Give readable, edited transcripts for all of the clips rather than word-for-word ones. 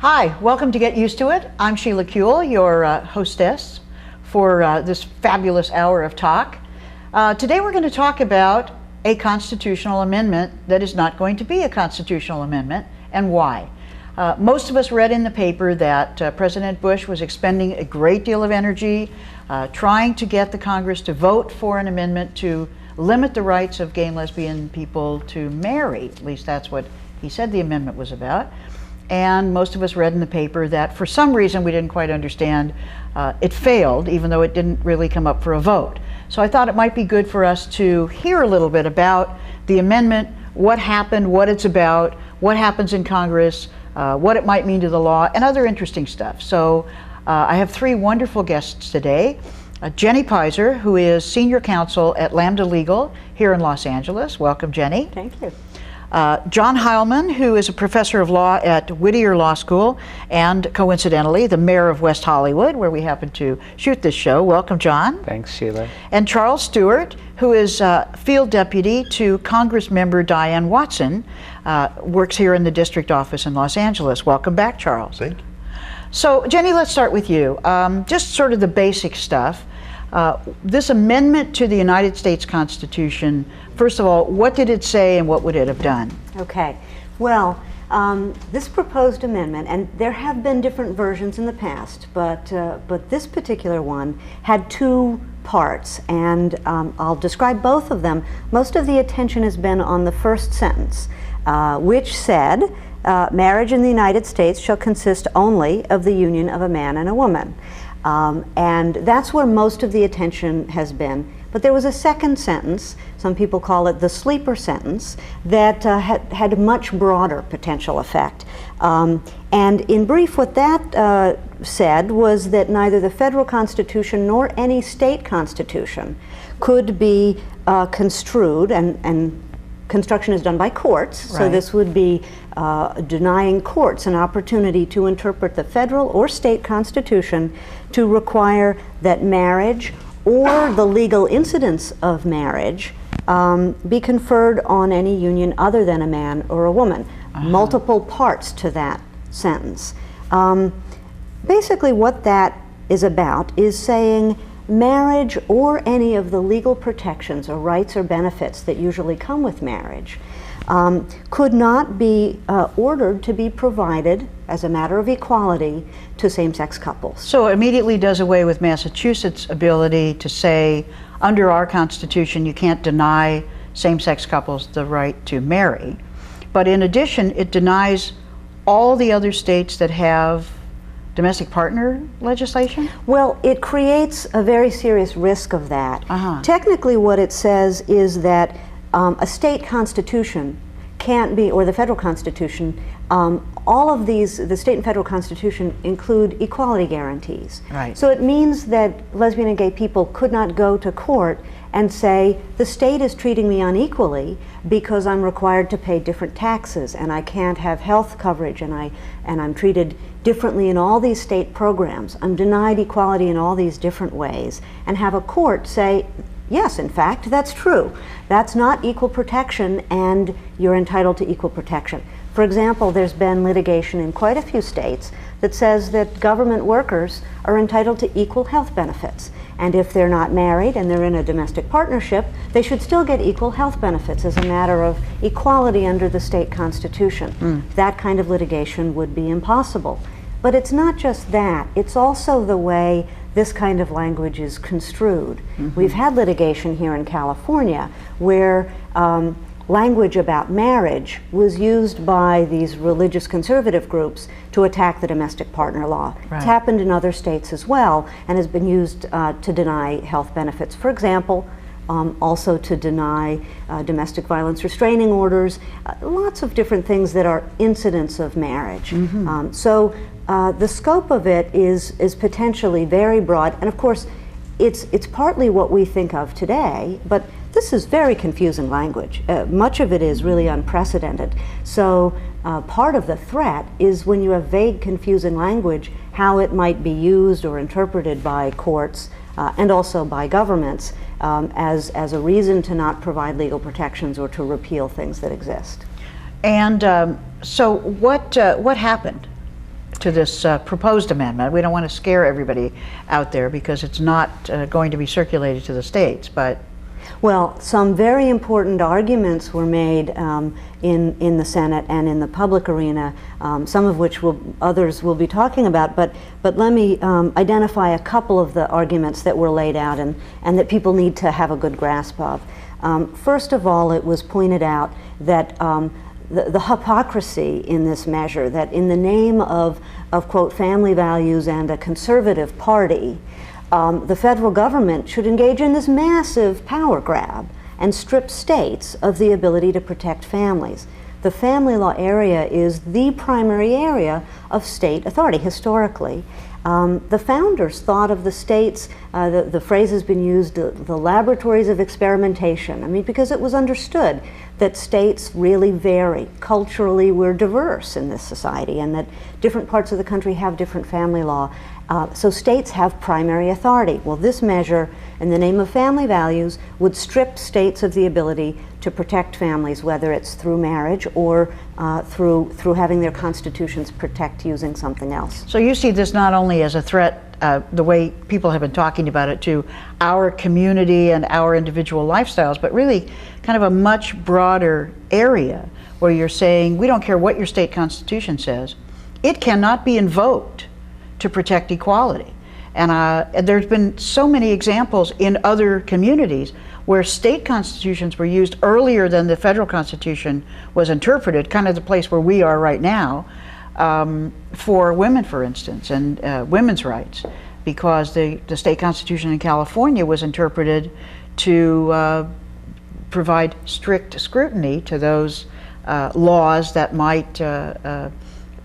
Hi, welcome to Get Used to It. I'm Sheila Kuehl, your hostess for this fabulous hour of talk. Today we're going to talk about a constitutional amendment that is not going to be a constitutional amendment, and why. Most of us read in the paper that President Bush was expending a great deal of energy trying to get the Congress to vote for an amendment to limit the rights of gay and lesbian people to marry. At least that's what he said the amendment was about. And most of us read in the paper that for some reason we didn't quite understand, it failed, even though it didn't really come up for a vote. So I thought it might be good for us to hear a little bit about the amendment, what happened, what it's about, what happens in Congress, what it might mean to the law, and other interesting stuff. So I have three wonderful guests today. Jenny Pizer, who is senior counsel at Lambda Legal here in Los Angeles. Welcome, Jenny. Thank you. John Heilman, who is a professor of law at Whittier Law School and, coincidentally, the mayor of West Hollywood, where we happen to shoot this show. Welcome, John. Thanks, Sheila. And Charles Stewart, who is field deputy to Congress member Diane Watson, works here in the district office in Los Angeles. Welcome back, Charles. Thank you. So, Jenny, let's start with you. Just sort of the basic stuff. This amendment to the United States Constitution, first of all, what did it say and what would it have done? Okay. Well, this proposed amendment, and there have been different versions in the past, but this particular one had two parts, and I'll describe both of them. Most of the attention has been on the first sentence, which said, marriage in the United States shall consist only of the union of a man and a woman. And that's where most of the attention has been. But there was a second sentence, some people call it the sleeper sentence, that had a much broader potential effect. And in brief, what that said was that neither the federal constitution nor any state constitution could be construed, and construction is done by courts, right. So this would be denying courts an opportunity to interpret the federal or state constitution to require that marriage or the legal incidence of marriage be conferred on any union other than a man or a woman. Multiple parts to that sentence. Basically what that is about is saying marriage or any of the legal protections or rights or benefits that usually come with marriage could not be ordered to be provided as a matter of equality to same-sex couples. So it immediately does away with Massachusetts' ability to say, under our Constitution, you can't deny same-sex couples the right to marry. But in addition, it denies all the other states that have domestic partner legislation? Well, it creates a very serious risk of that. Technically, what it says is that a state constitution can't be, or the federal constitution, all of these, the state and federal constitution include equality guarantees. Right. So it means that lesbian and gay people could not go to court and say, the state is treating me unequally because I'm required to pay different taxes and I can't have health coverage and I'm treated differently in all these state programs. I'm denied equality in all these different ways, and have a court say, yes, in fact, that's true. That's not equal protection and you're entitled to equal protection. For example, there's been litigation in quite a few states that says that government workers are entitled to equal health benefits. And if they're not married and they're in a domestic partnership, they should still get equal health benefits as a matter of equality under the state constitution. That kind of litigation would be impossible. But it's not just that, it's also the way this kind of language is construed. We've had litigation here in California where language about marriage was used by these religious conservative groups to attack the domestic partner law. Right. It's happened in other states as well and has been used to deny health benefits. For example, also to deny domestic violence restraining orders, lots of different things that are incidents of marriage. So the scope of it is potentially very broad, and of course it's partly what we think of today, but this is very confusing language. Much of it is really unprecedented. So part of the threat is when you have vague, confusing language, how it might be used or interpreted by courts and also by governments as a reason to not provide legal protections or to repeal things that exist. And so what happened? to this proposed amendment. We don't want to scare everybody out there because it's not going to be circulated to the states, but well, some very important arguments were made in the Senate and in the public arena, some of which others will be talking about, but let me identify a couple of the arguments that were laid out and that people need to have a good grasp of. First of all, it was pointed out that the hypocrisy in this measure, that in the name of quote, family values and a conservative party, the federal government should engage in this massive power grab and strip states of the ability to protect families. The family law area is the primary area of state authority historically. The founders thought of the states, the phrase has been used, the laboratories of experimentation. I mean, because it was understood that states really vary. Culturally, we're diverse in this society, and that different parts of the country have different family law. So states have primary authority. Well, this measure, in the name of family values, would strip states of the ability to protect families, whether it's through marriage or through having their constitutions protect using something else. So you see this not only as a threat, the way people have been talking about it, to our community and our individual lifestyles, but really kind of a much broader area where you're saying, we don't care what your state constitution says, it cannot be invoked to protect equality. And there's been so many examples in other communities where state constitutions were used earlier than the federal constitution was interpreted, kind of the place where we are right now, for women, for instance, and women's rights, because the state constitution in California was interpreted to provide strict scrutiny to those laws that might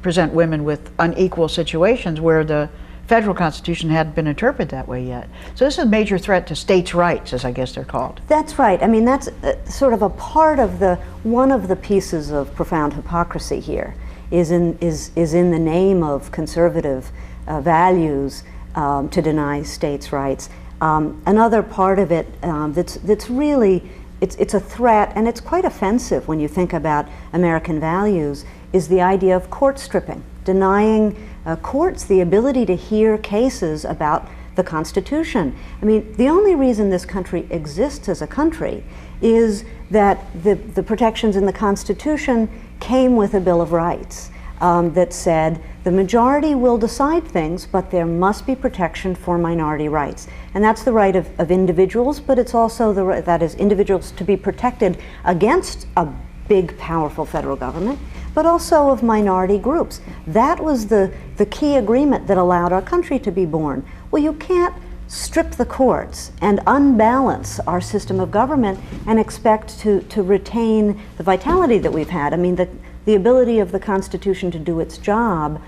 present women with unequal situations where the federal constitution hadn't been interpreted that way yet. So this is a major threat to states' rights, as I guess they're called. That's right. I mean, that's sort of a part of one of the pieces of profound hypocrisy here is in the name of conservative values to deny states' rights. Another part of it that's really, it's a threat, and it's quite offensive when you think about American values, is the idea of court stripping, denying courts the ability to hear cases about the Constitution. I mean, the only reason this country exists as a country is that the protections in the Constitution came with a Bill of Rights that said the majority will decide things, but there must be protection for minority rights. And that's the right of individuals, but it's also that is individuals to be protected against a big, powerful federal government, but also of minority groups. That was the key agreement that allowed our country to be born. Well, you can't strip the courts and unbalance our system of government and expect to retain the vitality that we've had. I mean, the ability of the Constitution to do its job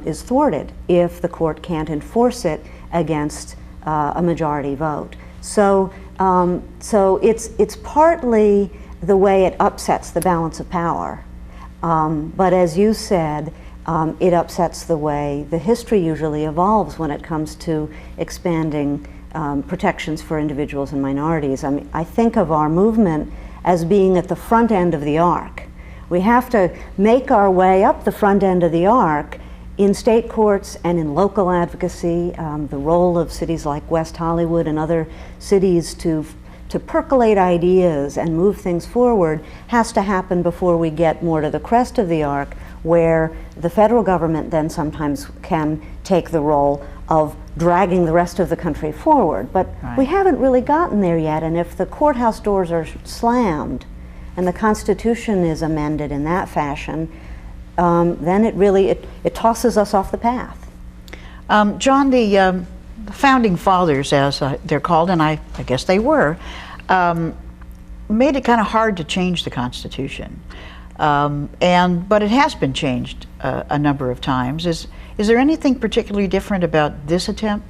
is thwarted if the court can't enforce it against a majority vote. So it's partly the way it upsets the balance of power. But as you said, it upsets the way the history usually evolves when it comes to expanding protections for individuals and minorities. I mean, I think of our movement as being at the front end of the arc. We have to make our way up the front end of the arc in state courts and in local advocacy. The role of cities like West Hollywood and other cities to percolate ideas and move things forward has to happen before we get more to the crest of the arc, where the federal government then sometimes can take the role of dragging the rest of the country forward. But we haven't really gotten there yet, and if the courthouse doors are slammed and the Constitution is amended in that fashion, then it tosses us off the path. John, the founding fathers, as they're called, and I guess they were, made it kind of hard to change the Constitution. But it has been changed a number of times. Is there anything particularly different about this attempt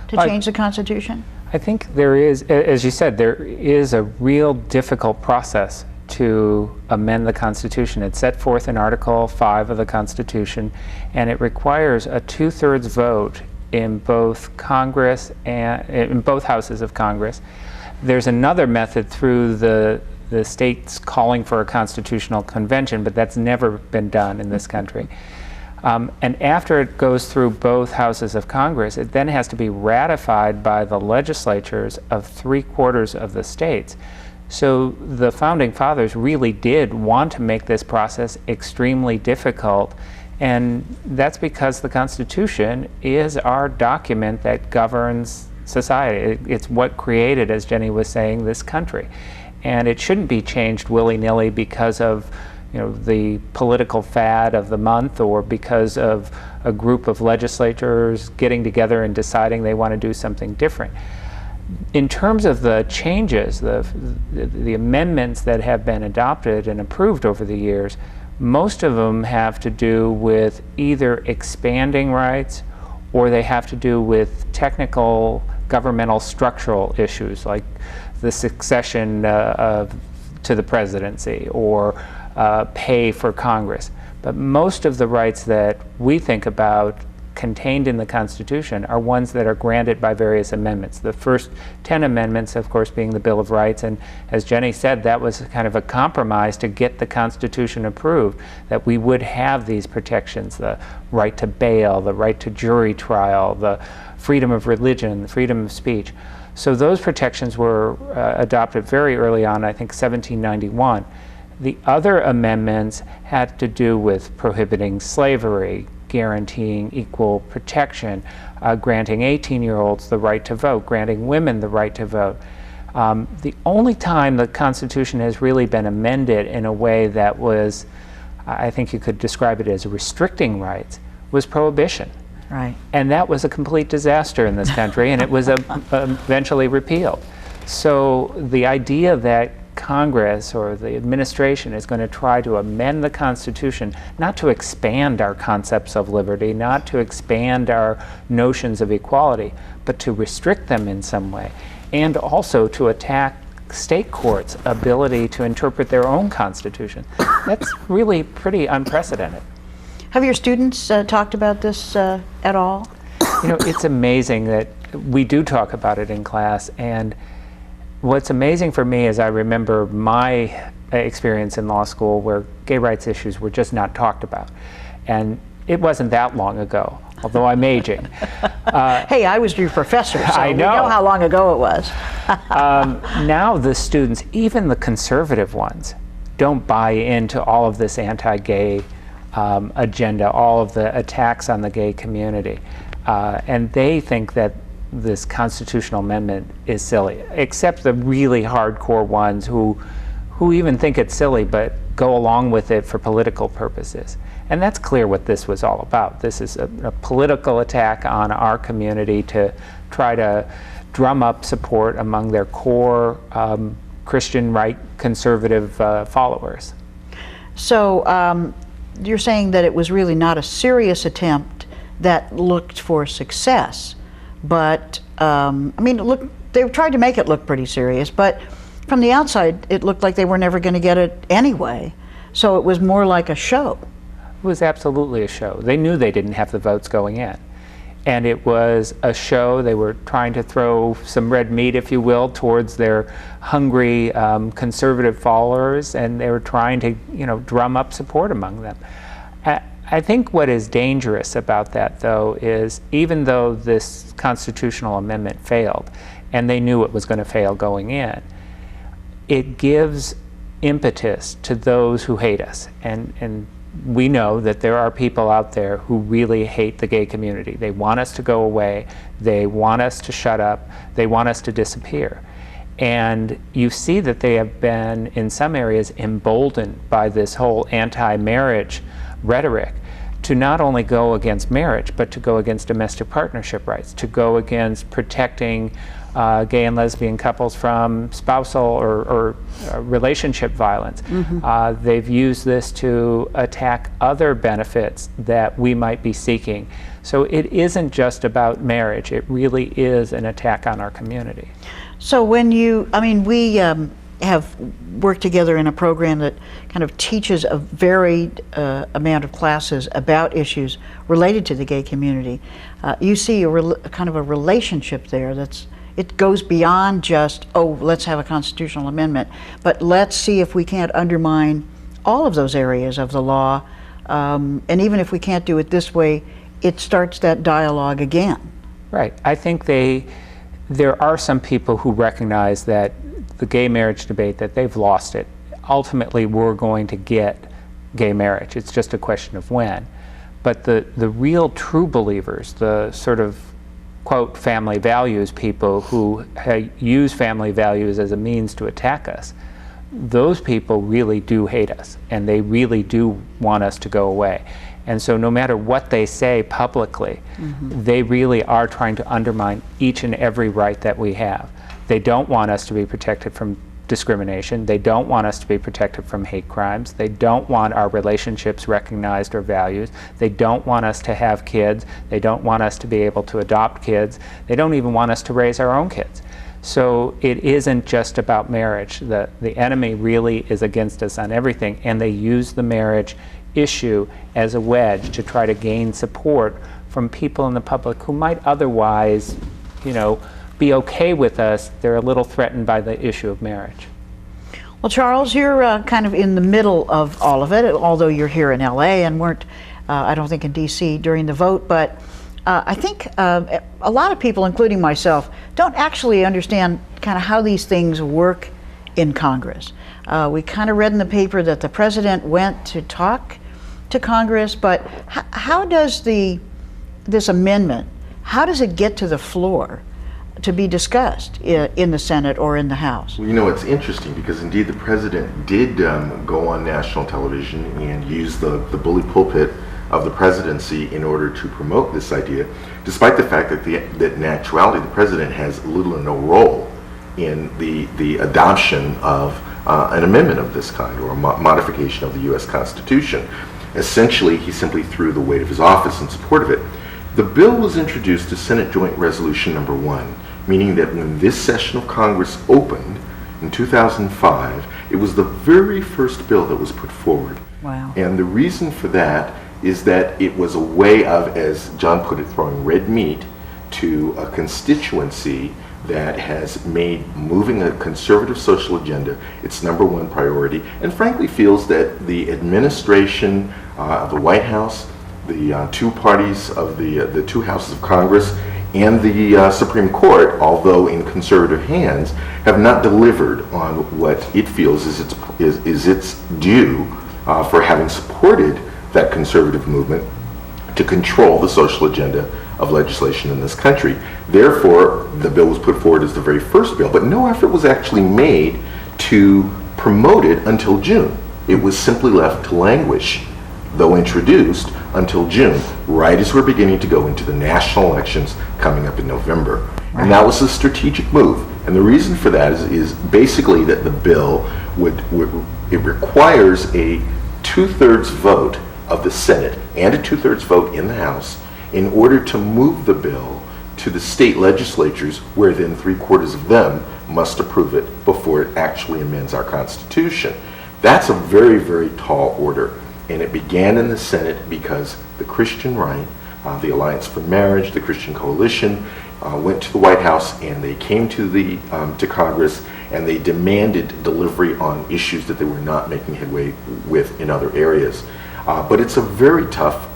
to change the Constitution? I think there is, as you said, there is a real difficult process to amend the Constitution. It's set forth in Article 5 of the Constitution, and it requires a 2/3 vote in both Congress and in both houses of Congress. There's another method through the states calling for a constitutional convention, but that's never been done in this country. And after it goes through both houses of Congress, it then has to be ratified by the legislatures of 3/4 of the states. So the Founding Fathers really did want to make this process extremely difficult, and that's because the Constitution is our document that governs society. It's what created, as Jenny was saying, this country. And it shouldn't be changed willy-nilly because of the political fad of the month, or because of a group of legislators getting together and deciding they want to do something different. In terms of the changes, the amendments that have been adopted and approved over the years, most of them have to do with either expanding rights, or they have to do with technical governmental structural issues like the succession to the presidency, or pay for Congress. But most of the rights that we think about contained in the Constitution are ones that are granted by various amendments. The first 10 amendments, of course, being the Bill of Rights, and as Jenny said, that was kind of a compromise to get the Constitution approved, that we would have these protections: the right to bail, the right to jury trial, the freedom of religion, the freedom of speech. So those protections were adopted very early on, I think 1791. The other amendments had to do with prohibiting slavery, guaranteeing equal protection, granting 18-year-olds the right to vote, granting women the right to vote. The only time the Constitution has really been amended in a way that was, I think you could describe it as restricting rights, was prohibition. Right. And that was a complete disaster in this country, and it was eventually repealed. So the idea that Congress or the administration is going to try to amend the Constitution, not to expand our concepts of liberty, not to expand our notions of equality, but to restrict them in some way, and also to attack state courts' ability to interpret their own Constitution. That's really pretty unprecedented. Have your students talked about this at all? It's amazing that we do talk about it in class, and what's amazing for me is I remember my experience in law school where gay rights issues were just not talked about. And it wasn't that long ago, although I'm aging. Hey, I was your professor, so I know. We know how long ago it was. Now the students, even the conservative ones, don't buy into all of this anti-gay agenda, all of the attacks on the gay community. And they think that this constitutional amendment is silly, except the really hardcore ones who even think it's silly but go along with it for political purposes. And that's clear what this was all about. This is a political attack on our community to try to drum up support among their core Christian right conservative followers. So you're saying that it was really not a serious attempt that looked for success. But, look, they tried to make it look pretty serious, but from the outside, it looked like they were never going to get it anyway. So it was more like a show. It was absolutely a show. They knew they didn't have the votes going in. And it was a show. They were trying to throw some red meat, if you will, towards their hungry conservative followers, and they were trying to, drum up support among them. I think what is dangerous about that, though, is even though this constitutional amendment failed, and they knew it was going to fail going in, it gives impetus to those who hate us. And we know that there are people out there who really hate the gay community. They want us to go away. They want us to shut up. They want us to disappear. And you see that they have been, in some areas, emboldened by this whole anti-marriage rhetoric to not only go against marriage, but to go against domestic partnership rights, to go against protecting gay and lesbian couples from spousal or relationship violence. Mm-hmm. They've used this to attack other benefits that we might be seeking. So it isn't just about marriage, it really is an attack on our community. So when we have worked together in a program that kind of teaches a varied amount of classes about issues related to the gay community. You see a kind of a relationship there it goes beyond just, oh, let's have a constitutional amendment, but let's see if we can't undermine all of those areas of the law And even if we can't do it this way, it starts that dialogue again. Right. I think there are some people who recognize that the gay marriage debate, that they've lost it. Ultimately, we're going to get gay marriage. It's just a question of when. But the real true believers, the sort of, quote, family values people who use family values as a means to attack us, those people really do hate us, and they really do want us to go away. And so no matter what they say publicly, they really are trying to undermine each and every right that we have. They don't want us to be protected from discrimination. They don't want us to be protected from hate crimes. They don't want our relationships recognized or valued. They don't want us to have kids. They don't want us to be able to adopt kids. They don't even want us to raise our own kids. So it isn't just about marriage. The enemy really is against us on everything, and they use the marriage issue as a wedge to try to gain support from people in the public who might otherwise, be okay with us. They're a little threatened by the issue of marriage. Well, Charles, you're kind of in the middle of all of it, although you're here in LA and weren't, I don't think, in DC during the vote. But I think a lot of people, including myself, don't actually understand kind of how these things work in Congress. We kind of read in the paper that the president went to talk to Congress, but how does this amendment, how does it get to the floor to be discussed in the Senate or in the House? Well, it's interesting because indeed the president did go on national television and use the bully pulpit of the presidency in order to promote this idea, despite the fact that that in actuality the president has little or no role in the adoption of an amendment of this kind, or a modification of the U.S. Constitution. Essentially, he simply threw the weight of his office in support of it. The bill was introduced as Senate Joint Resolution Number 1, meaning that when this session of Congress opened in 2005, it was the very first bill that was put forward. Wow. And the reason for that is that it was a way of, as John put it, throwing red meat to a constituency that has made moving a conservative social agenda its number one priority, and frankly feels that the administration of the White House, the two parties of the two houses of Congress, and the Supreme Court, although in conservative hands, have not delivered on what it feels is its due for having supported that conservative movement to control the social agenda of legislation in this country. Therefore, the bill was put forward as the very first bill, but no effort was actually made to promote it until June. It was simply left to languish, though introduced, until June, right as we're beginning to go into the national elections coming up in November. Right. And that was a strategic move. And the reason for that is basically that the bill it requires a 2/3 vote of the Senate and a 2/3 vote in the House in order to move the bill to the state legislatures, where then 3/4 of them must approve it before it actually amends our Constitution. That's a very, very tall order. And it began in the Senate because the Christian Right, the Alliance for Marriage, the Christian Coalition, went to the White House, and they came to Congress, and they demanded delivery on issues that they were not making headway with in other areas. But it's a very tough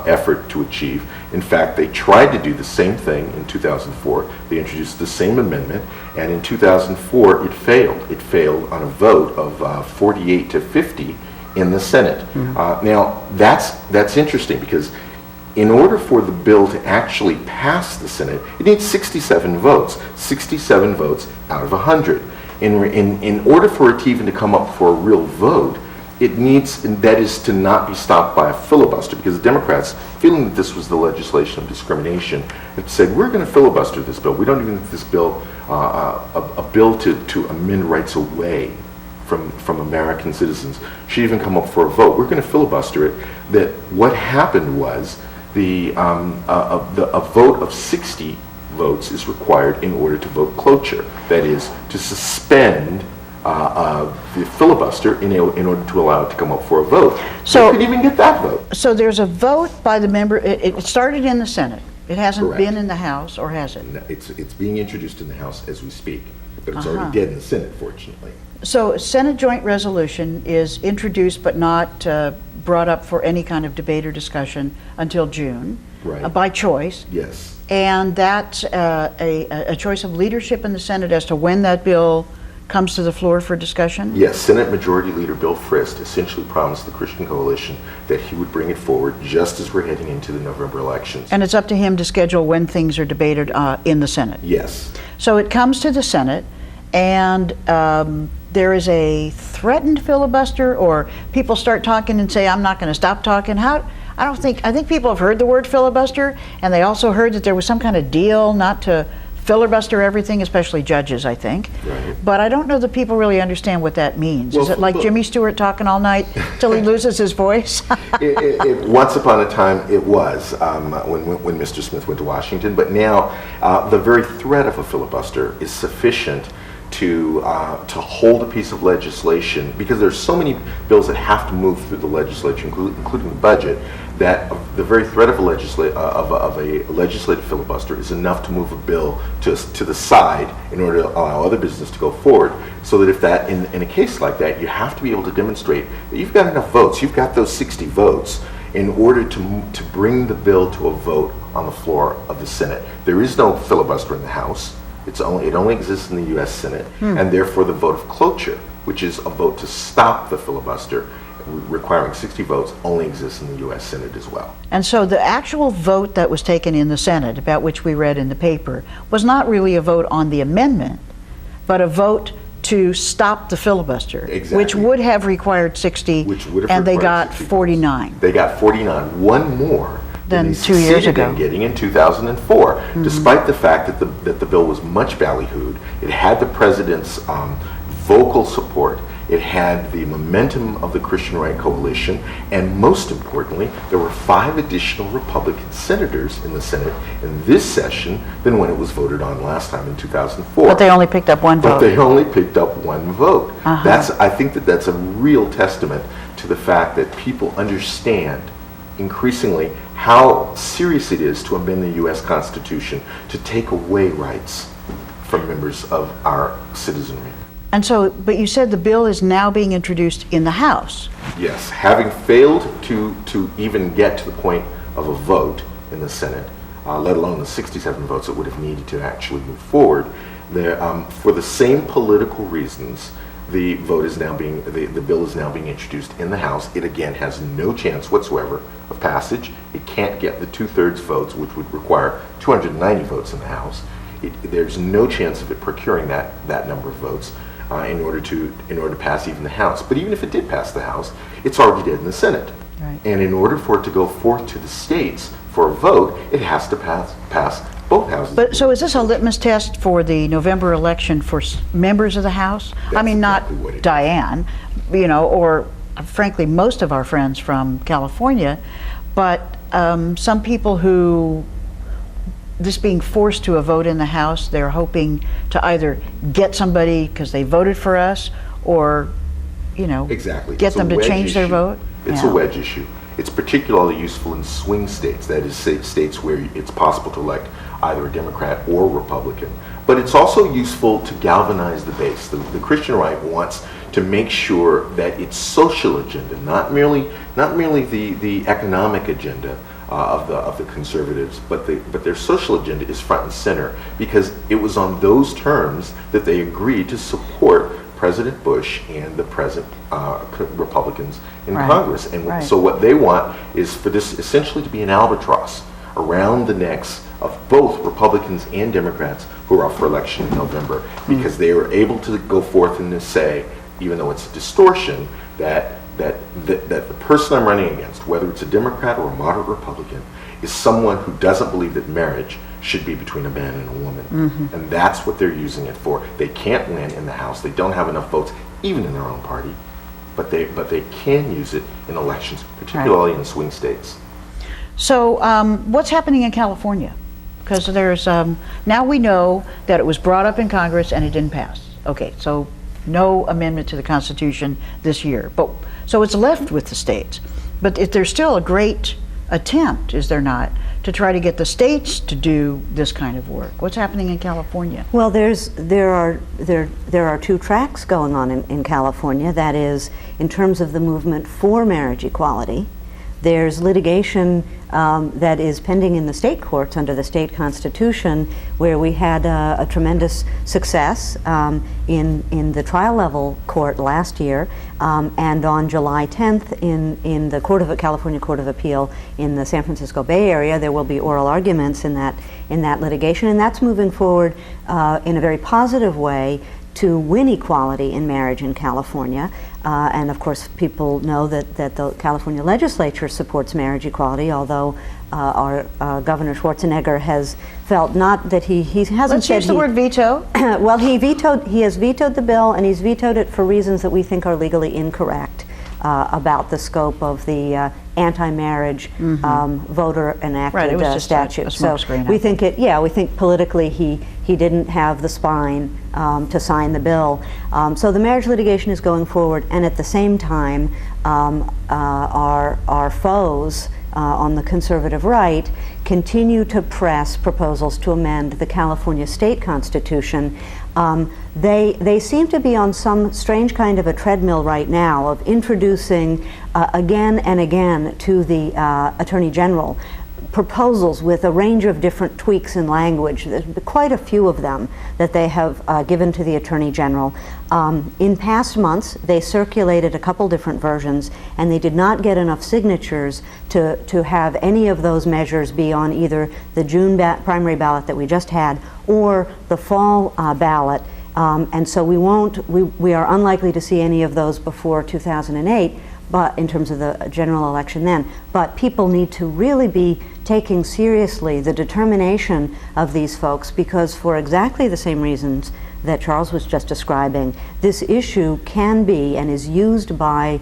effort to achieve. In fact, they tried to do the same thing in 2004. They introduced the same amendment, and in 2004 it failed. It failed on a vote of 48 to 50 in the Senate. Mm-hmm. Now, that's interesting, because in order for the bill to actually pass the Senate, it needs 67 votes. 67 votes out of 100. In order for it to even to come up for a real vote, it needs, and that is to not be stopped by a filibuster, because the Democrats, feeling that this was the legislation of discrimination, have said, we're going to filibuster this bill. We don't even think this bill, a bill to amend rights away from American citizens, should even come up for a vote. We're going to filibuster it. That what happened was a vote of 60 votes is required in order to vote cloture. That is, to suspend the filibuster in order to allow it to come up for a vote. So they couldn't even get that vote. So there's a vote by the member. It started in the Senate. It hasn't Correct. Been in the House, or has it? No, it's being introduced in the House as we speak, but it's already dead in the Senate, fortunately. So Senate Joint Resolution is introduced but not brought up for any kind of debate or discussion until June, Right. By choice. Yes. And that's a choice of leadership in the Senate as to when that bill comes to the floor for discussion? Yes, Senate Majority Leader Bill Frist essentially promised the Christian Coalition that he would bring it forward just as we're heading into the November elections. And it's up to him to schedule when things are debated in the Senate. Yes. So it comes to the Senate, and there is a threatened filibuster, or people start talking and say, I'm not going to stop talking. I think people have heard the word filibuster, and they also heard that there was some kind of deal not to filibuster everything, especially judges, I think. Right. But I don't know that people really understand what that means. Well, Is it like Jimmy Stewart talking all night till he loses his voice? Once upon a time, it was when Mr. Smith went to Washington. But now, the very threat of a filibuster is sufficient to hold a piece of legislation, because there's so many bills that have to move through the legislature, including the budget, that the very threat of a legislative filibuster is enough to move a bill to the side in order to allow other business to go forward. So that if that, in a case like that, you have to be able to demonstrate that you've got enough votes, you've got those 60 votes, in order to bring the bill to a vote on the floor of the Senate. There is no filibuster in the House. It only exists in the U.S. Senate, and therefore the vote of cloture, which is a vote to stop the filibuster, requiring 60 votes, only exists in the U.S. Senate as well. And so the actual vote that was taken in the Senate, about which we read in the paper, was not really a vote on the amendment, but a vote to stop the filibuster, Exactly. which would have required 60, and they got 49. They got 49, one more than they 2 years succeeded ago. in getting in 2004, despite the fact that the bill was much ballyhooed. It had the president's vocal support. It had the momentum of the Christian Right Coalition, and most importantly, there were 5 additional Republican senators in the Senate in this session than when it was voted on last time in 2004. But they only picked up one vote. But they only picked up one vote. I think that's a real testament to the fact that people understand increasingly how serious it is to amend the U.S. Constitution to take away rights from members of our citizenry. And so, but you said the bill is now being introduced in the House. Yes, having failed to even get to the point of a vote in the Senate, let alone the 67 votes it would have needed to actually move forward, for the same political reasons, the bill is now being introduced in the House. It again has no chance whatsoever of passage. It can't get the 2/3 votes, which would require 290 votes in the House. There's no chance of it procuring that number of votes in order to pass even the House. But even if it did pass the House, it's already dead in the Senate. Right. And in order for it to go forth to the states for a vote, it has to pass both houses. But so is this a litmus test for the November election for members of the House? I mean, exactly what it not is. Diane, or frankly, most of our friends from California, but some people who, this being forced to a vote in the House, they're hoping to either get somebody because they voted for us, or, Exactly. get It's a them to wedge change their issue. vote. It's Yeah. a wedge issue. It's particularly useful in swing states, that is, states where it's possible to elect either a Democrat or Republican. But it's also useful to galvanize the base. The Christian Right wants to make sure that its social agenda, not merely the economic agenda of the conservatives, but their social agenda is front and center, because it was on those terms that they agreed to support President Bush and the present Republicans in Right. Congress. And Right. so what they want is for this essentially to be an albatross around the necks of both Republicans and Democrats who are up for election in November, because they are able to go forth and to say, even though it's a distortion, that the person I'm running against, whether it's a Democrat or a moderate Republican, is someone who doesn't believe that marriage should be between a man and a woman. And that's what they're using it for. They can't win in the House. They don't have enough votes, even in their own party, but they can use it in elections, particularly in swing states. So what's happening in California? Because there's, now we know that it was brought up in Congress and it didn't pass. Okay, so no amendment to the Constitution this year. But so it's left with the states. But there's still a great attempt, is there not, to try to get the states to do this kind of work? What's happening in California? Well, there are two tracks going on in California. That is, in terms of the movement for marriage equality, there's litigation that is pending in the state courts under the state constitution, where we had a tremendous success in the trial level court last year, and on July 10th in the California Court of Appeal in the San Francisco Bay Area, there will be oral arguments in that litigation, and that's moving forward in a very positive way to win equality in marriage in California. And of course, people know that the California legislature supports marriage equality, although our Governor Schwarzenegger has felt not that he hasn't Let's said use the word veto. well, he has vetoed the bill, and he's vetoed it for reasons that we think are legally incorrect about the scope of the anti-marriage voter enacted Right, it was just statute. a So smokescreen, we I think we think politically he didn't have the spine to sign the bill. So the marriage litigation is going forward, and at the same time, our foes on the conservative right continue to press proposals to amend the California state constitution. They seem to be on some strange kind of a treadmill right now of introducing again and again to the Attorney General proposals with a range of different tweaks in language. There's quite a few of them that they have given to the Attorney General. In past months, they circulated a couple different versions, and they did not get enough signatures to have any of those measures be on either the June primary ballot that we just had or the fall ballot. And so we are unlikely to see any of those before 2008, but in terms of the general election then. But people need to really be taking seriously the determination of these folks, because for exactly the same reasons that Charles was just describing, this issue can be and is used by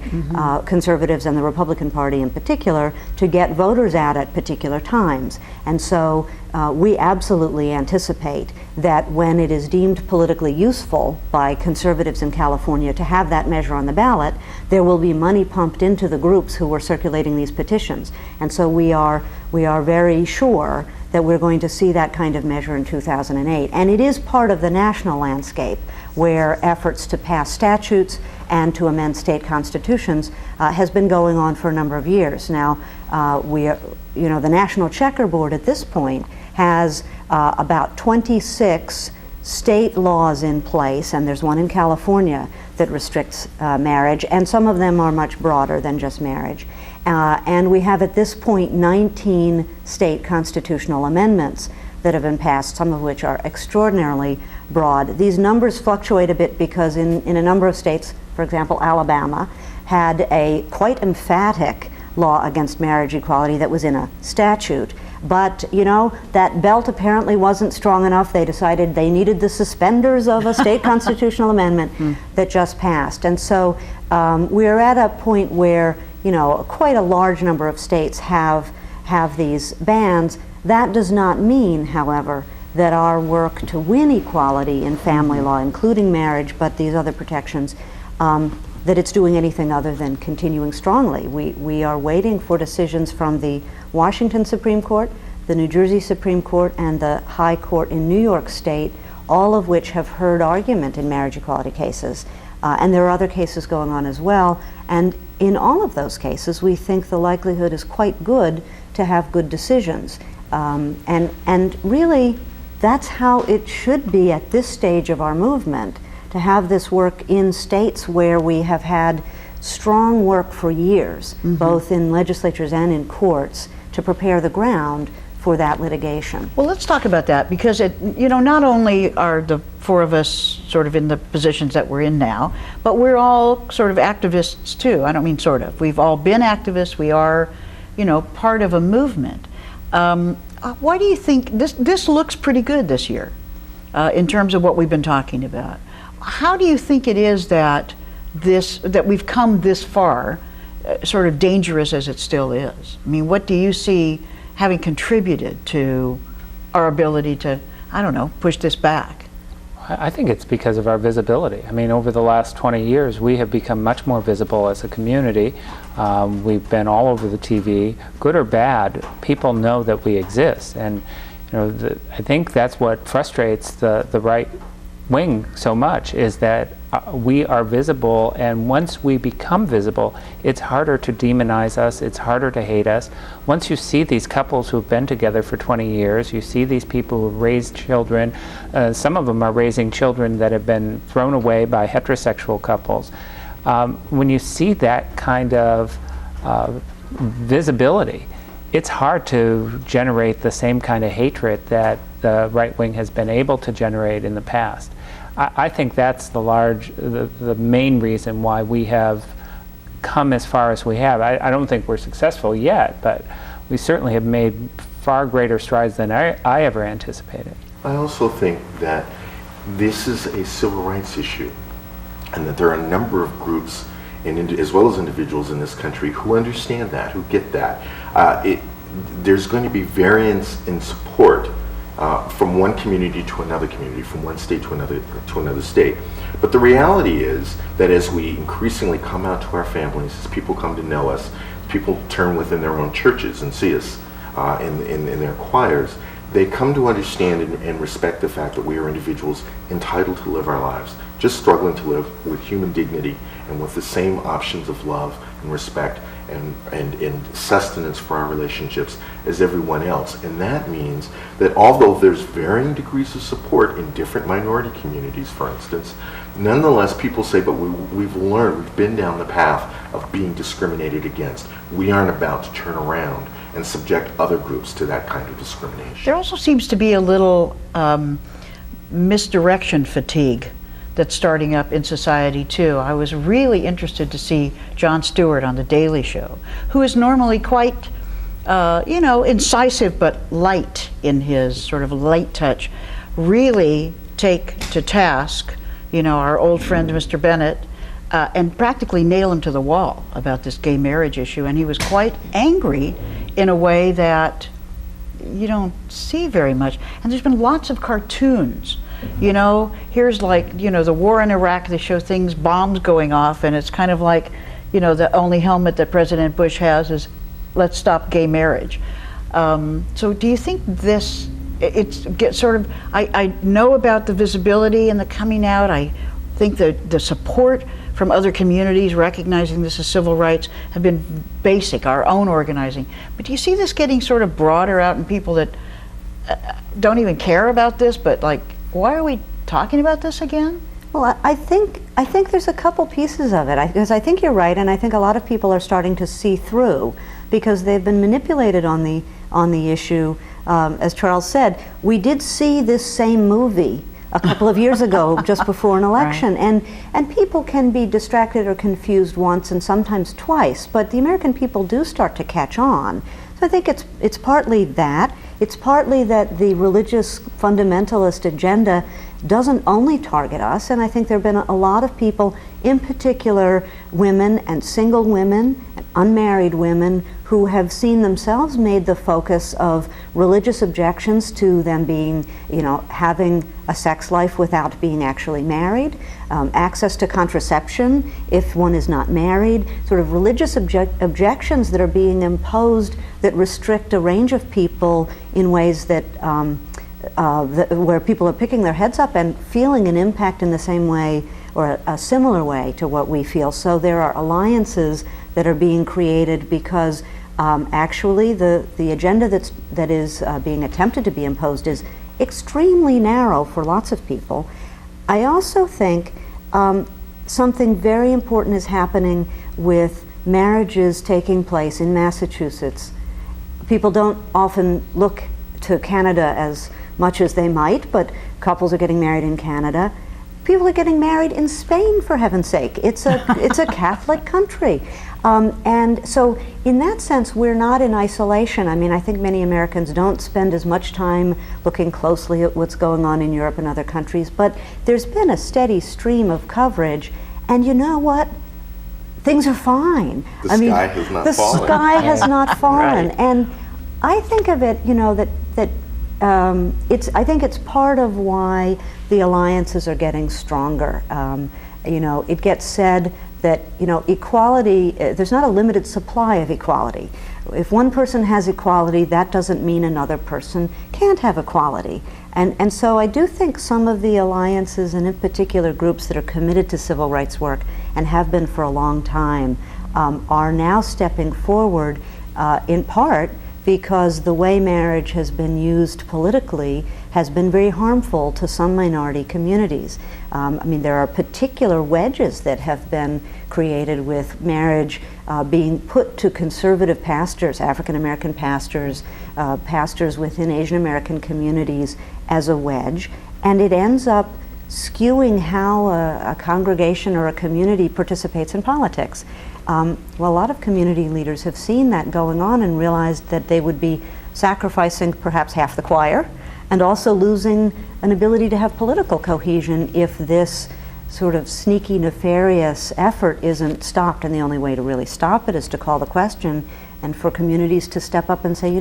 conservatives and the Republican Party in particular to get voters out at particular times. And so we absolutely anticipate that when it is deemed politically useful by conservatives in California to have that measure on the ballot, there will be money pumped into the groups who are circulating these petitions. And so we are very sure that we're going to see that kind of measure in 2008. And it is part of the national landscape where efforts to pass statutes and to amend state constitutions has been going on for a number of years. Now, the National Checkerboard at this point has about 26 state laws in place, and there's one in California that restricts marriage, and some of them are much broader than just marriage. And we have at this point 19 state constitutional amendments that have been passed, some of which are extraordinarily broad. These numbers fluctuate a bit because in a number of states, for example, Alabama, had a quite emphatic law against marriage equality that was in a statute. But, that belt apparently wasn't strong enough. They decided they needed the suspenders of a state constitutional amendment that just passed. And so we're at a point where, quite a large number of states have these bans. That does not mean, however, that our work to win equality in family law, including marriage, but these other protections, that it's doing anything other than continuing strongly. We are waiting for decisions from the Washington Supreme Court, the New Jersey Supreme Court, and the High Court in New York State, all of which have heard argument in marriage equality cases. And there are other cases going on as well. And in all of those cases, we think the likelihood is quite good to have good decisions. And really, that's how it should be at this stage of our movement, to have this work in states where we have had strong work for years, both in legislatures and in courts, to prepare the ground for that litigation. Well, let's talk about that, because not only are the four of us sort of in the positions that we're in now, but we're all sort of activists too. I don't mean sort of. We've all been activists. We are, part of a movement. Why do you think this looks pretty good this year in terms of what we've been talking about? How do you think it is that we've come this far, sort of dangerous as it still is? I mean, what do you see having contributed to our ability to, push this back? I think it's because of our visibility. I mean, over the last 20 years, we have become much more visible as a community. We've been all over the TV, good or bad. People know that we exist, and I think that's what frustrates the right wing so much, is that we are visible, and once we become visible, it's harder to demonize us, it's harder to hate us. Once you see these couples who've been together for 20 years, you see these people who've raised children, some of them are raising children that have been thrown away by heterosexual couples. When you see that kind of visibility, it's hard to generate the same kind of hatred that the right wing has been able to generate in the past. I think that's the main reason why we have come as far as we have. I don't think we're successful yet, but we certainly have made far greater strides than I ever anticipated. I also think that this is a civil rights issue, and that there are a number of groups, as well as individuals in this country, who understand that, who get that. There's going to be variance in support from one community to another community, from one state to another state. But the reality is that as we increasingly come out to our families, as people come to know us, people turn within their own churches and see us in their choirs, they come to understand and respect the fact that we are individuals entitled to live our lives, just struggling to live with human dignity and with the same options of love and respect and sustenance for our relationships as everyone else. And that means that although there's varying degrees of support in different minority communities, for instance, nonetheless people say, but we've been down the path of being discriminated against. We aren't about to turn around and subject other groups to that kind of discrimination. There also seems to be a little misdirection fatigue that's starting up in society too. I was really interested to see Jon Stewart on The Daily Show, who is normally quite, incisive but light in his sort of light touch, really take to task, our old friend Mr. Bennett, and practically nail him to the wall about this gay marriage issue. And he was quite angry in a way that you don't see very much. And there's been lots of cartoons. Here's the war in Iraq, they show bombs going off, and it's kind of like, the only helmet that President Bush has is, let's stop gay marriage. So do you think I know about the visibility and the coming out. I think that the support from other communities recognizing this as civil rights have been basic, our own organizing. But do you see this getting sort of broader out in people that don't even care about this, but why are we talking about this again? Well, I think there's a couple pieces of it, because I think you're right, and I think a lot of people are starting to see through, because they've been manipulated on the issue. As Charles said, we did see this same movie a couple of years ago, just before an election, right. And people can be distracted or confused once and sometimes twice, but the American people do start to catch on. So I think it's partly that. It's partly that the religious fundamentalist agenda doesn't only target us, and I think there have been a lot of people, in particular women and single women and unmarried women, who have seen themselves made the focus of religious objections to them being, having a sex life without being actually married, access to contraception if one is not married, sort of religious objections that are being imposed that restrict a range of people in ways that where people are picking their heads up and feeling an impact in the same way or a similar way to what we feel. So there are alliances that are being created because actually the agenda that is being attempted to be imposed is extremely narrow for lots of people. I also think something very important is happening with marriages taking place in Massachusetts. People don't often look to Canada as much as they might, but couples are getting married in Canada. People are getting married in Spain, for heaven's sake. It's a Catholic country. And so in that sense, we're not in isolation. I mean, I think many Americans don't spend as much time looking closely at what's going on in Europe and other countries, but there's been a steady stream of coverage, and you know what? Things are fine. The sky has not fallen. The sky has not fallen. Right. And I think of it, that I think it's part of why the alliances are getting stronger. It gets said that equality, there's not a limited supply of equality. If one person has equality, that doesn't mean another person can't have equality. And so I do think some of the alliances, and in particular groups that are committed to civil rights work and have been for a long time, are now stepping forward in part because the way marriage has been used politically has been very harmful to some minority communities. There are particular wedges that have been created with marriage being put to conservative pastors, African American pastors, pastors within Asian American communities as a wedge, and it ends up skewing how a congregation or a community participates in politics. A lot of community leaders have seen that going on and realized that they would be sacrificing perhaps half the choir and also losing an ability to have political cohesion if this sort of sneaky, nefarious effort isn't stopped. And the only way to really stop it is to call the question and for communities to step up and say,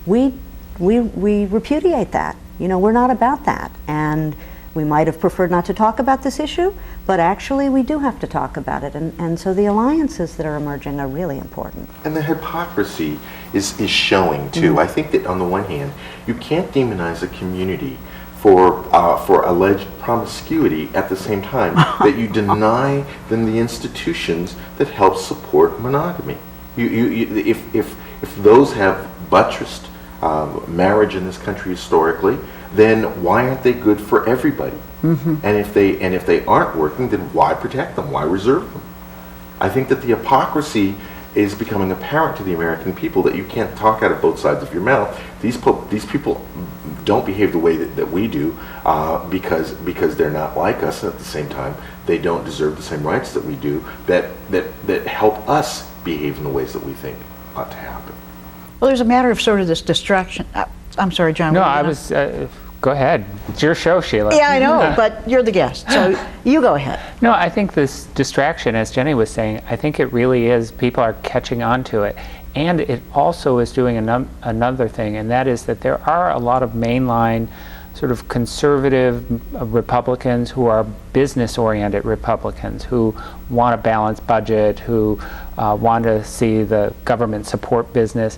we repudiate that. We're not about that. And we might have preferred not to talk about this issue, but actually we do have to talk about it. And so the alliances that are emerging are really important. And the hypocrisy is showing too. Mm-hmm. I think that on the one hand, you can't demonize a community for alleged promiscuity at the same time that you deny them the institutions that help support monogamy. If those have buttressed marriage in this country historically, then why aren't they good for everybody? Mm-hmm. And if they aren't working, then why protect them? Why reserve them? I think that the hypocrisy is becoming apparent to the American people, that you can't talk out of both sides of your mouth. These people don't behave the way that we do because they're not like us, and at the same time they don't deserve the same rights that we do that help us behave in the ways that we think ought to happen. Well, there's a matter of sort of this distraction. I'm sorry, John. No, I was. Go ahead. It's your show, Sheila. Yeah, I know, but you're the guest, so you go ahead. No, I think this distraction, as Jenny was saying, I think it really is, people are catching on to it. And it also is doing another thing, and that is that there are a lot of mainline sort of conservative Republicans who are business-oriented Republicans who want a balanced budget, who want to see the government support business.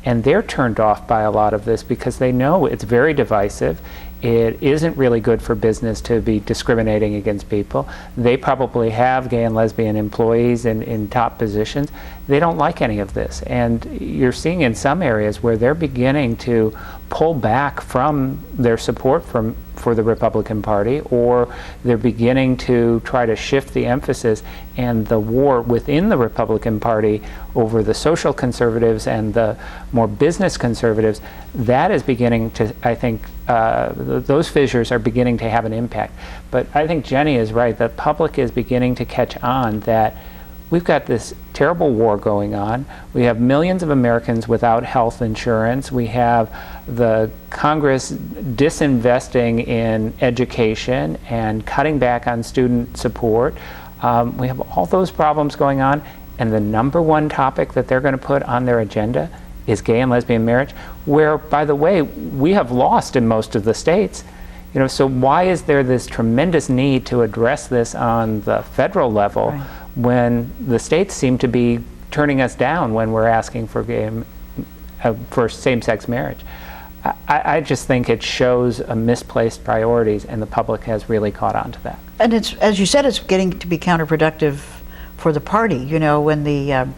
And they're turned off by a lot of this because they know it's very divisive. It isn't really good for business to be discriminating against people. They probably have gay and lesbian employees in top positions. They don't like any of this. And you're seeing in some areas where they're beginning to pull back from their support for the Republican Party, or they're beginning to try to shift the emphasis, and the war within the Republican Party over the social conservatives and the more business conservatives, that is beginning to, I think, those fissures are beginning to have an impact. But I think Jenny is right. The public is beginning to catch on that we've got this terrible war going on. We have millions of Americans without health insurance. We have the Congress disinvesting in education and cutting back on student support. We have all those problems going on, and the number one topic that they're going to put on their agenda is gay and lesbian marriage, where, by the way, we have lost in most of the states. So why is there this tremendous need to address this on the federal level, right, when the states seem to be turning us down when we're asking for for same-sex marriage? I just think it shows a misplaced priorities, and the public has really caught on to that. And it's, as you said, it's getting to be counterproductive for the party. When the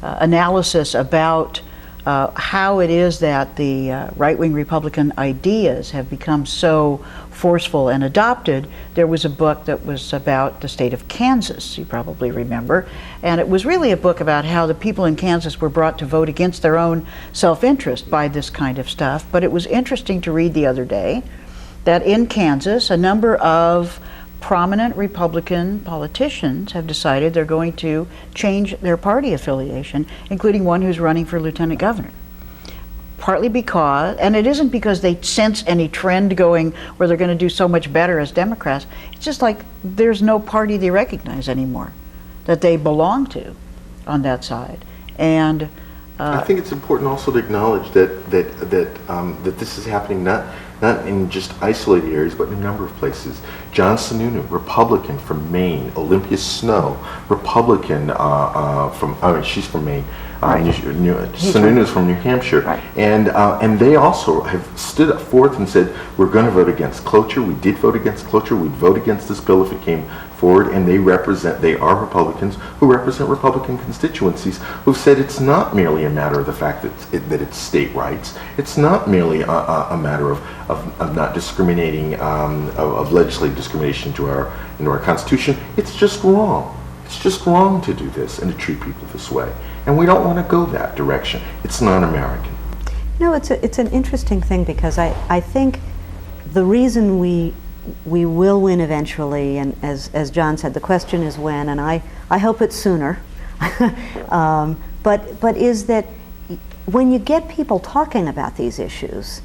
analysis about how it is that the right-wing Republican ideas have become so forceful and adopted. There was a book that was about the state of Kansas, you probably remember, and it was really a book about how the people in Kansas were brought to vote against their own self-interest by this kind of stuff. But it was interesting to read the other day that in Kansas, a number of prominent Republican politicians have decided they're going to change their party affiliation, including one who's running for lieutenant governor. Partly because, and it isn't because they sense any trend going where they're going to do so much better as Democrats, it's just like there's no party they recognize anymore that they belong to on that side. And I think it's important also to acknowledge that this is happening not in just isolated areas, but in a number of places. John Sununu, Republican from Maine. Olympia Snow, Republican she's from Maine. Sununu's from New Hampshire, Right. And they also have stood up forth and said, we're going to vote against cloture. We did vote against cloture. We'd vote against this bill if it came forward. And they are Republicans who represent Republican constituencies who've said it's not merely a matter of the fact that it's state rights. It's not merely a matter of not discriminating, of legislative discrimination into our Constitution. It's just wrong. It's just wrong to do this and to treat people this way. And we don't want to go that direction. It's not American. It's an interesting thing, because I think the reason we will win eventually, and as John said, the question is when, and I hope it's sooner, but is that when you get people talking about these issues,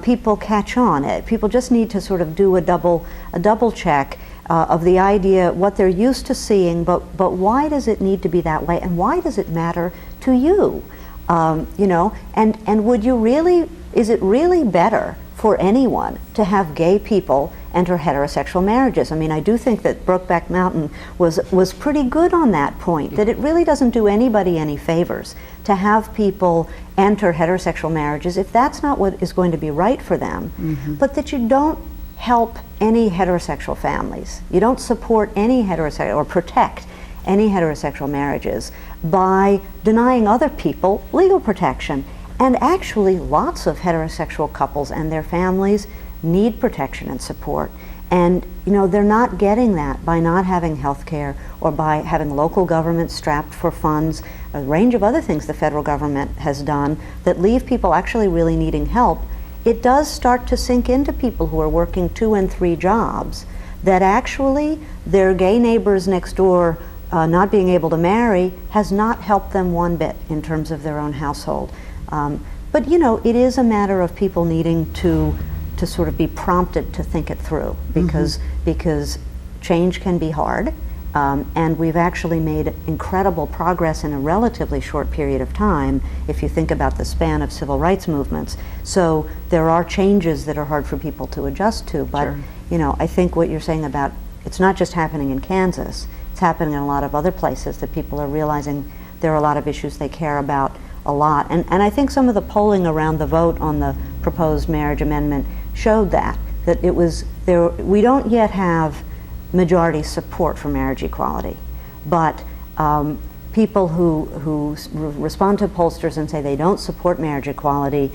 people catch on. People just need to sort of do a double check of the idea, what they're used to seeing, but why does it need to be that way, and why does it matter to you? And would you really, is it really better for anyone to have gay people enter heterosexual marriages? I mean, I do think that Brokeback Mountain was pretty good on that point, that it really doesn't do anybody any favors to have people enter heterosexual marriages if that's not what is going to be right for them, but that you don't help any heterosexual families. You don't support any heterosexual, or protect any heterosexual marriages by denying other people legal protection. And actually, lots of heterosexual couples and their families need protection and support. And they're not getting that by not having health care, or by having local government strapped for funds, a range of other things the federal government has done that leave people actually really needing help. It does start to sink into people who are working 2 and 3 jobs that actually their gay neighbors next door not being able to marry has not helped them one bit in terms of their own household. But it is a matter of people needing to sort of be prompted to think it through, because change can be hard, and we've actually made incredible progress in a relatively short period of time if you think about the span of civil rights movements. So there are changes that are hard for people to adjust to, but Sure. I think what you're saying about it's not just happening in Kansas, it's happening in a lot of other places, that people are realizing there are a lot of issues they care about a lot. And I think some of the polling around the vote on the proposed marriage amendment showed that it was there. We don't yet have majority support for marriage equality, but people who respond to pollsters and say they don't support marriage equality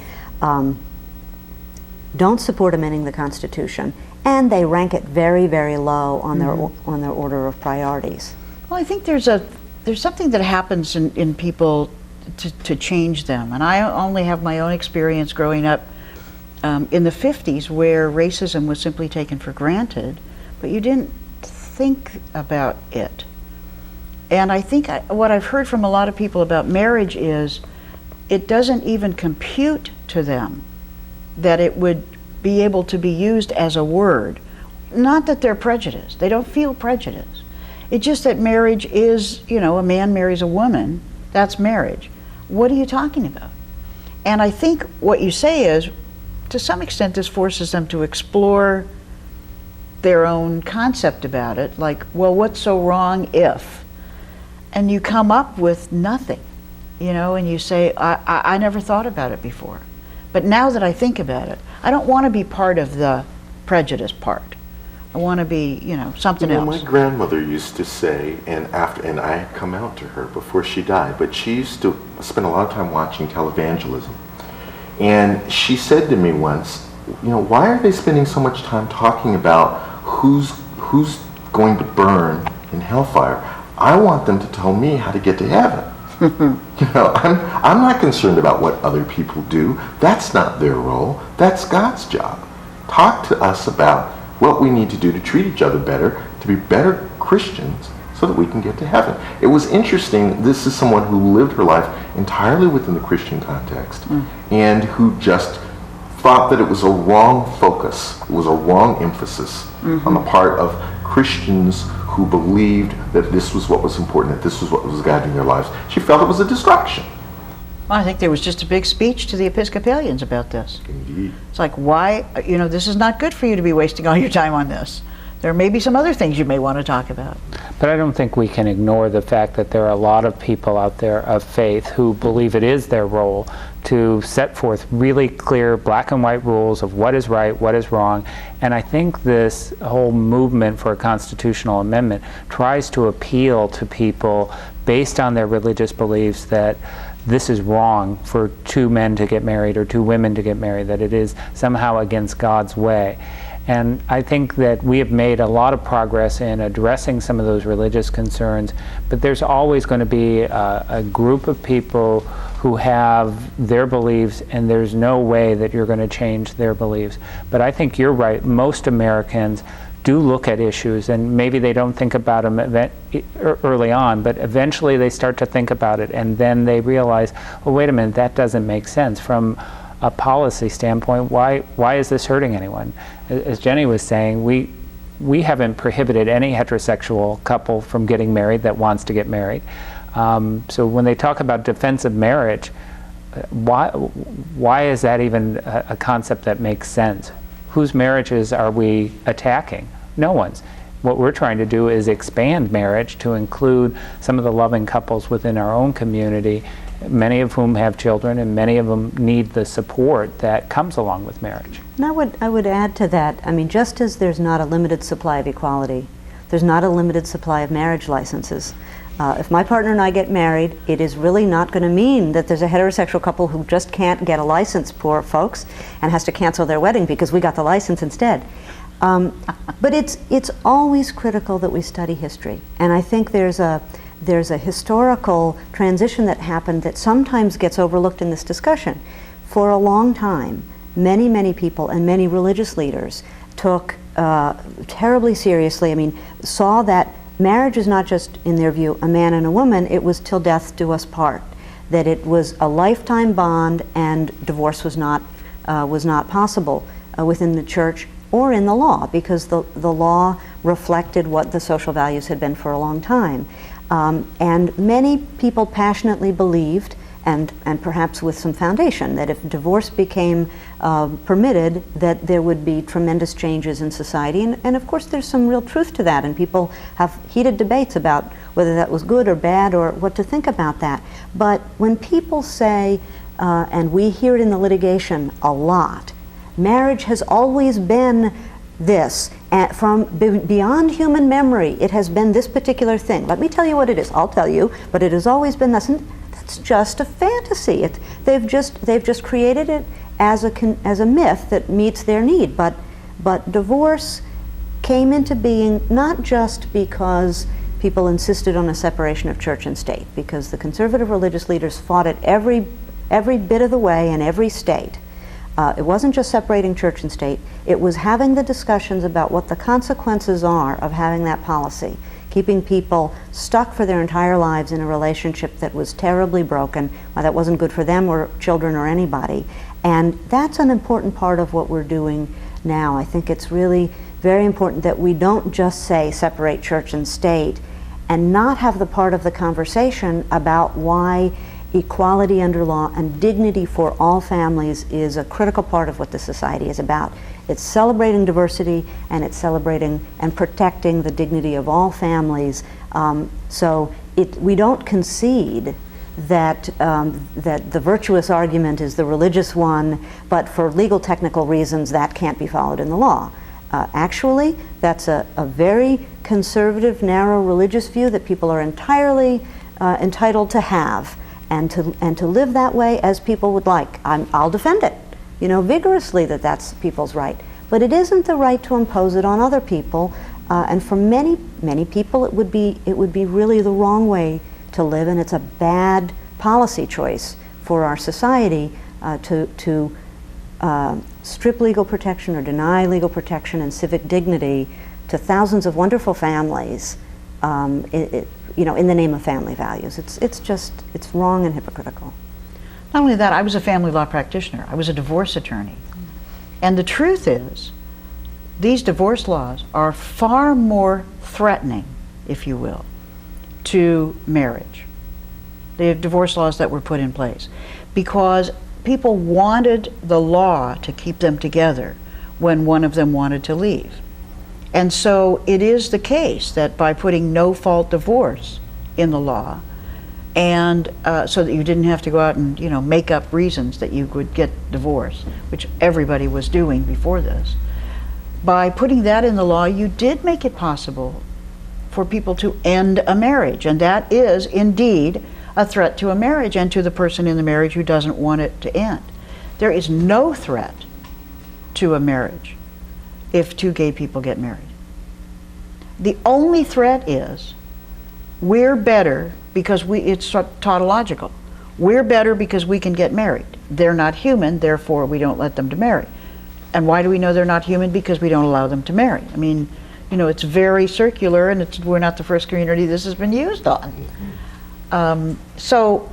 don't support amending the Constitution, and they rank it very, very low on their order of priorities. Well, I think there's something that happens in people to change them, and I only have my own experience growing up in the 50s, where racism was simply taken for granted, but you didn't think about it. And I think what I've heard from a lot of people about marriage is it doesn't even compute to them that it would be able to be used as a word. Not that they're prejudiced. They don't feel prejudice. It's just that marriage is, a man marries a woman, that's marriage. What are you talking about? And I think what you say is, to some extent, this forces them to explore their own concept about it, like, well, what's so wrong if? And you come up with nothing, and you say, I never thought about it before. But now that I think about it, I don't want to be part of the prejudice part. I want to be, something else. My grandmother used to say, and I had come out to her before she died, but she used to spend a lot of time watching televangelism. And she said to me once, why are they spending so much time talking about who's going to burn in hellfire? I want them to tell me how to get to heaven. I'm not concerned about what other people do. That's not their role. That's God's job. Talk to us about what we need to do to treat each other better, to be better Christians, so that we can get to heaven. It was interesting. This is someone who lived her life entirely within the Christian context, and who just thought that it was a wrong focus, it was a wrong emphasis on the part of Christians who believed that this was what was important, that this was what was guiding their lives. She felt it was a distraction. Well, I think there was just a big speech to the Episcopalians about this. Indeed. It's like, why, this is not good for you to be wasting all your time on this. There may be some other things you may want to talk about. But I don't think we can ignore the fact that there are a lot of people out there of faith who believe it is their role to set forth really clear black and white rules of what is right, what is wrong. And I think this whole movement for a constitutional amendment tries to appeal to people based on their religious beliefs that this is wrong for two men to get married or two women to get married, that it is somehow against God's way. And I think that we have made a lot of progress in addressing some of those religious concerns, but there's always going to be a group of people who have their beliefs, and there's no way that you're going to change their beliefs. But I think you're right. Most Americans do look at issues, and maybe they don't think about them early on, but eventually they start to think about it, and then they realize, well, wait a minute, that doesn't make sense. From a policy standpoint, why is this hurting anyone? As Jenny was saying, we haven't prohibited any heterosexual couple from getting married that wants to get married. So when they talk about defense of marriage, why is that even a concept that makes sense? Whose marriages are we attacking? No one's. What we're trying to do is expand marriage to include some of the loving couples within our own community, many of whom have children, and many of them need the support that comes along with marriage. And I would add to that, I mean, just as there's not a limited supply of equality, there's not a limited supply of marriage licenses. If my partner and I get married, it is really not going to mean that there's a heterosexual couple who just can't get a license, poor folks, and has to cancel their wedding because we got the license instead. But it's always critical that we study history, and I think there's a historical transition that happened that sometimes gets overlooked in this discussion. For a long time, many people and many religious leaders took terribly seriously, saw that marriage is not just, in their view, a man and a woman, it was till death do us part, that it was a lifetime bond and divorce was not possible within the church or in the law, because the law reflected what the social values had been for a long time. And many people passionately believed, and perhaps with some foundation, that if divorce became permitted, that there would be tremendous changes in society. And of course there's some real truth to that, and people have heated debates about whether that was good or bad or what to think about that. But when people say, and we hear it in the litigation a lot, marriage has always been this, from beyond human memory, it has been this particular thing. Let me tell you what it is. I'll tell you, but it has always been this. And that's just a fantasy. They've just created it as a myth that meets their need. But divorce came into being not just because people insisted on a separation of church and state, because the conservative religious leaders fought it every bit of the way in every state. It wasn't just separating church and state, it was having the discussions about what the consequences are of having that policy, keeping people stuck for their entire lives in a relationship that was terribly broken, that wasn't good for them or children or anybody. And that's an important part of what we're doing now. I think it's really very important that we don't just say separate church and state and not have the part of the conversation about why equality under law and dignity for all families is a critical part of what the society is about. It's celebrating diversity, and it's celebrating and protecting the dignity of all families. So we don't concede that the virtuous argument is the religious one, but for legal technical reasons that can't be followed in the law. Actually, that's a very conservative, narrow religious view that people are entirely entitled to have. And to live that way as people would like. I'll defend it, vigorously, that's people's right. But it isn't the right to impose it on other people. And for many people, it would be really the wrong way to live, and it's a bad policy choice for our society to strip legal protection or deny legal protection and civic dignity to thousands of wonderful families. In the name of family values. It's wrong and hypocritical. Not only that, I was a family law practitioner. I was a divorce attorney. And the truth is, these divorce laws are far more threatening, if you will, to marriage the divorce laws that were put in place, because people wanted the law to keep them together when one of them wanted to leave. And so it is the case that by putting no-fault divorce in the law, and so that you didn't have to go out and make up reasons that you would get divorced, which everybody was doing before this, by putting that in the law, you did make it possible for people to end a marriage, and that is indeed a threat to a marriage and to the person in the marriage who doesn't want it to end. There is no threat to a marriage if two gay people get married. The only threat is we're better because it's tautological. We're better because we can get married. They're not human, therefore we don't let them to marry. And why do we know they're not human? Because we don't allow them to marry. I mean, it's very circular, and we're not the first community this has been used on. So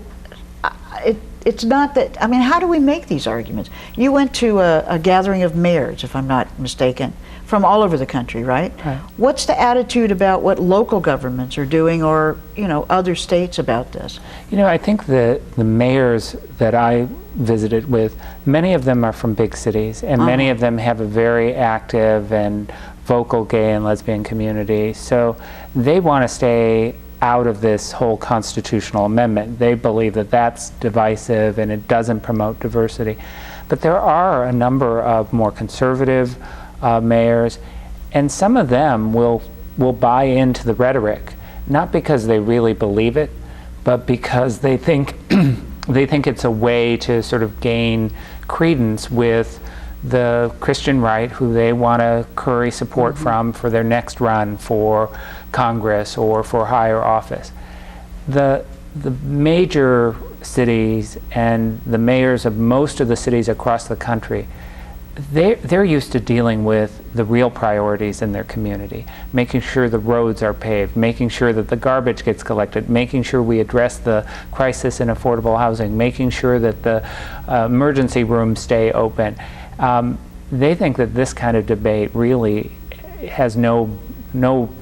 it's not that, how do we make these arguments? You went to a gathering of mayors, if I'm not mistaken, from all over the country, right? Right. What's the attitude about what local governments are doing, or other states about this? I think the mayors that I visited with, many of them are from big cities, and many of them have a very active and vocal gay and lesbian community. So they want to stay out of this whole constitutional amendment. They believe that that's divisive and it doesn't promote diversity. But there are a number of more conservative mayors, and some of them will buy into the rhetoric, not because they really believe it, but because they think it's a way to sort of gain credence with the Christian right, who they want to curry support from for their next run for Congress or for higher office. The major cities and the mayors of most of the cities across the country, they're used to dealing with the real priorities in their community, making sure the roads are paved, making sure that the garbage gets collected, making sure we address the crisis in affordable housing, making sure that the emergency rooms stay open. They think that this kind of debate really has no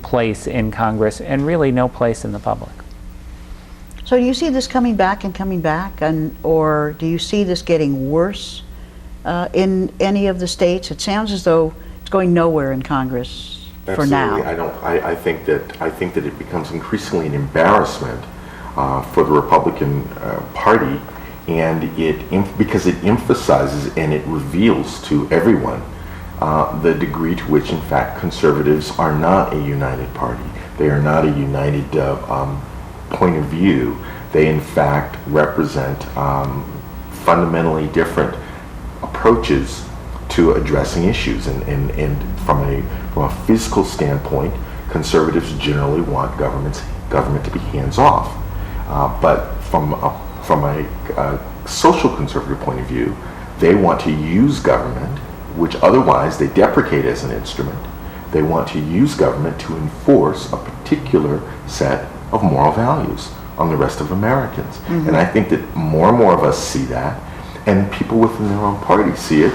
place in Congress and really no place in the public. So do you see this coming back, or do you see this getting worse in any of the states? It sounds as though it's going nowhere in Congress for now. I think that it becomes increasingly an embarrassment for the Republican Party, and because it emphasizes and it reveals to everyone the degree to which, in fact, conservatives are not a united party. They are not a united point of view. They, in fact, represent fundamentally different approaches to addressing issues. And from a physical standpoint, conservatives generally want government to be hands-off. But from a social conservative point of view, they want to use government, which otherwise they deprecate as an instrument. They want to use government to enforce a particular set of moral values on the rest of Americans. Mm-hmm. And I think that more and more of us see that, and people within their own party see it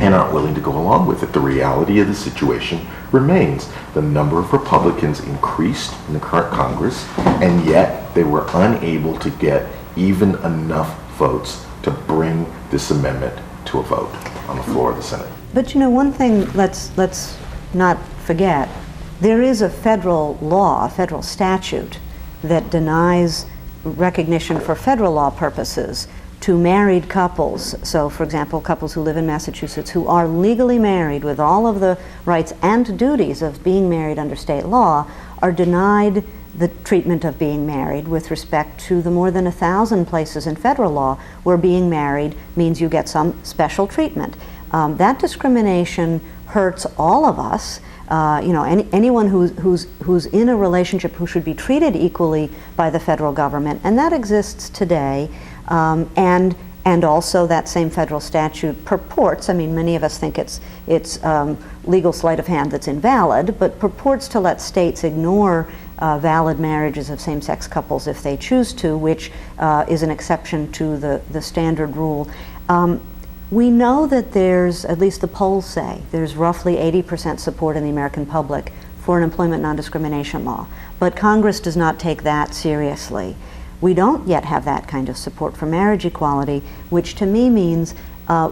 and aren't willing to go along with it. The reality of the situation remains. The number of Republicans increased in the current Congress, and yet they were unable to get even enough votes to bring this amendment to a vote on the floor of the Senate. But one thing let's not forget, there is a federal law, a federal statute that denies recognition for federal law purposes to married couples. So, for example, couples who live in Massachusetts who are legally married with all of the rights and duties of being married under state law are denied the treatment of being married with respect to the more than 1,000 places in federal law where being married means you get some special treatment. That discrimination hurts all of us. Anyone who's in a relationship who should be treated equally by the federal government, and that exists today. And also that same federal statute purports, many of us think it's legal sleight of hand that's invalid, but purports to let states ignore valid marriages of same-sex couples if they choose to, which is an exception to the standard rule. We know that there's, at least the polls say, there's roughly 80% support in the American public for an employment non-discrimination law, but Congress does not take that seriously. We don't yet have that kind of support for marriage equality, which to me means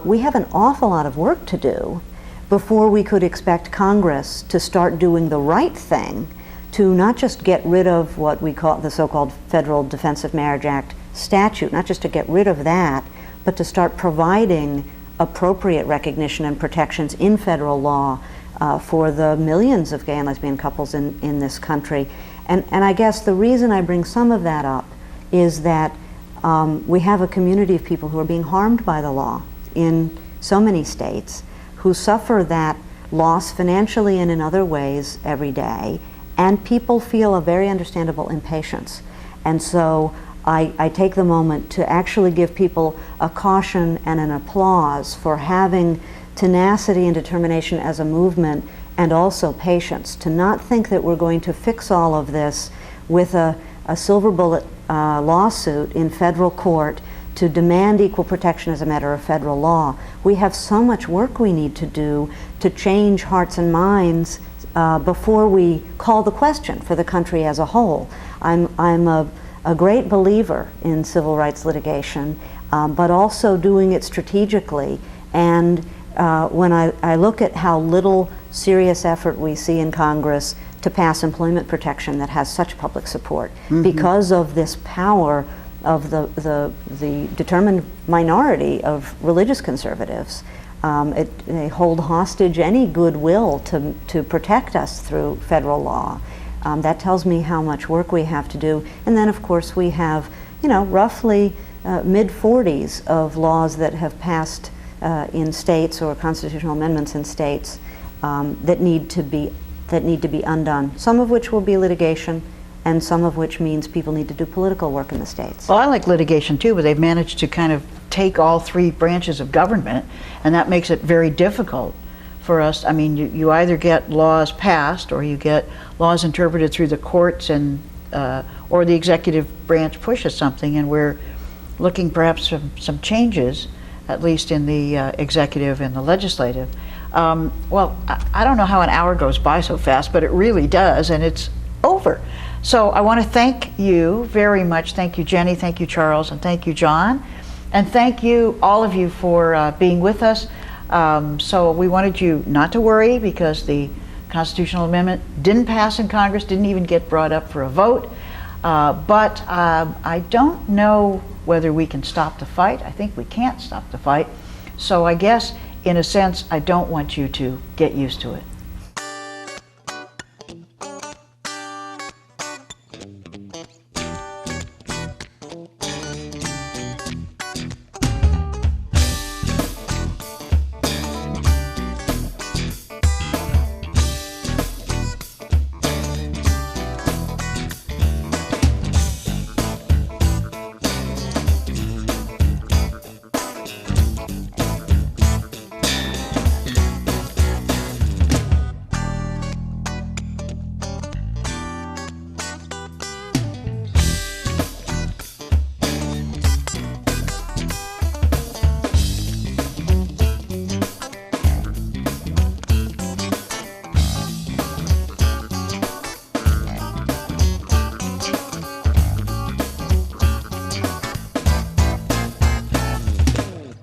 we have an awful lot of work to do before we could expect Congress to start doing the right thing to not just get rid of what we call the so-called Federal Defense of Marriage Act statute, not just to get rid of that, but to start providing appropriate recognition and protections in federal law for the millions of gay and lesbian couples in this country. And I guess the reason I bring some of that up is that we have a community of people who are being harmed by the law in so many states, who suffer that loss financially and in other ways every day, and people feel a very understandable impatience. And so I take the moment to actually give people a caution and an applause for having tenacity and determination as a movement, and also patience, to not think that we're going to fix all of this with a silver bullet lawsuit in federal court to demand equal protection as a matter of federal law. We have so much work we need to do to change hearts and minds before we call the question for the country as a whole. I'm a great believer in civil rights litigation, but also doing it strategically. And when I look at how little serious effort we see in Congress to pass employment protection that has such public support, because of this power of the determined minority of religious conservatives, they hold hostage any goodwill to protect us through federal law. That tells me how much work we have to do. And then, of course, we have, roughly mid-40s of laws that have passed in states, or constitutional amendments in states, that need to be undone. Some of which will be litigation, and some of which means people need to do political work in the states. Well, I like litigation too, but they've managed to kind of take all three branches of government, and that makes it very difficult for us. I mean, you either get laws passed, or you get laws interpreted through the courts, and or the executive branch pushes something, and we're looking perhaps for some changes, at least in the executive and the legislative. Well, I don't know how an hour goes by so fast, but it really does, and it's over. So I want to thank you very much. Thank you, Jenny. Thank you, Charles. And thank you, John. And thank you, all of you, for being with us. So we wanted you not to worry, because the constitutional amendment didn't pass in Congress, didn't even get brought up for a vote. But I don't know whether we can stop the fight. I think we can't stop the fight. So I guess, in a sense, I don't want you to get used to it.